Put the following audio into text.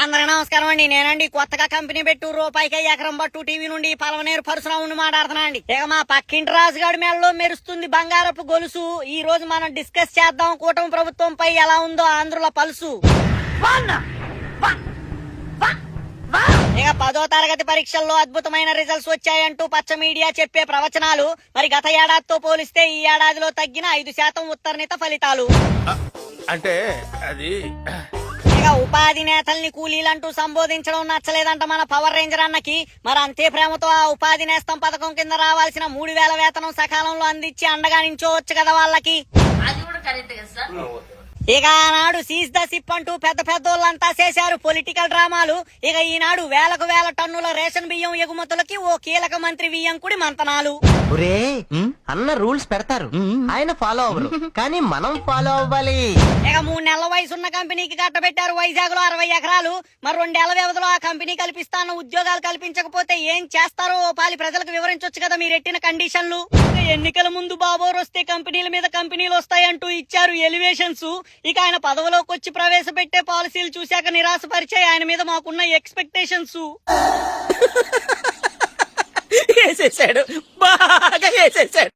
అందరికి నమస్కారం అండి. నేనండి కొత్తగా కంపెనీ పెట్టు రూపాయికి ఎకరం పట్టు టీవీ నుండి పలవనేరు పరశురాముని మాట్లాడుతున్నా అండి. ఇక మా పక్కింటి రాజుగాడి మేడలో మెరుస్తుంది బంగారపు గొలుసు. ఈ రోజు మనం డిస్కస్ చేద్దాం కూటమి ప్రభుత్వంపై ఎలా ఉందో ఆంధ్రుల పలుసు. ఇక 10వ తరగతి పరీక్షల్లో అద్భుతమైన రిజల్ట్స్ వచ్చాయంటూ పచ్చ మీడియా చెప్పే ప్రవచనాలు. మరి గత ఏడాదితో పోలిస్తే ఈ ఏడాదిలో తగ్గిన 5% ఉత్తర్ణిత ఫలితాలు. అంటే అది ఇక ఉపాధి నేతల్ని కూలీలంటూ సంబోధించడం నచ్చలేదంట మన పవర్ రేంజర్ అన్నకి. మరి అంతే ప్రేమతో ఆ ఉపాధి నేస్తం పథకం కింద రావాల్సిన 3000 వేతనం సకాలంలో అందించి అండగా నించోవచ్చు కదా వాళ్ళకి. అది కూడా కరెక్ట్ కదా సార్. ఇక ఆనాడు సీజ్ ద సిప్ అంటూ పెద్ద పెద్దోళ్ళంతా చేశారు పొలిటికల్ డ్రామాలు. ఇక ఈనాడు వేలకు వేల టన్నుల రేషన్ బియ్యం ఎగుమతులకి ఓ కీలక మంత్రి వియ్యంకుడి మంతనాలు. ఒరే అన్న రూల్స్ పెడతారు, ఆయన ఫాలో అవ్వరు, కానీ మనం ఫాలో అవ్వాలి. ఇక 3 నెలల వయసున్న కంపెనీకి కట్టబెట్టారు వైజాగ్ లో 60 ఎకరాలు. మరి 2 ఏళ్ల వ్యవధిలో ఆ కంపెనీ కల్పిస్తాన్న ఉద్యోగాలు కల్పించకపోతే ఏం చేస్తారో ఓ పాలి ప్రజలకు వివరించొచ్చు కదా మీరెట్టిన కండిషన్లు. ఎన్నికల ముందు బాబోర్ వస్తే కంపెనీల మీద కంపెనీలు వస్తాయంటూ ఇచ్చారు ఎలివేషన్స్. ఇక ఆయన పదవిలోకి వచ్చి ప్రవేశపెట్టే పాలసీలు చూశాక నిరాశపరిచాయి ఆయన మీద మాకున్న ఎక్స్పెక్టేషన్స్. వేసేసాడు, బాగా వేసేసాడు.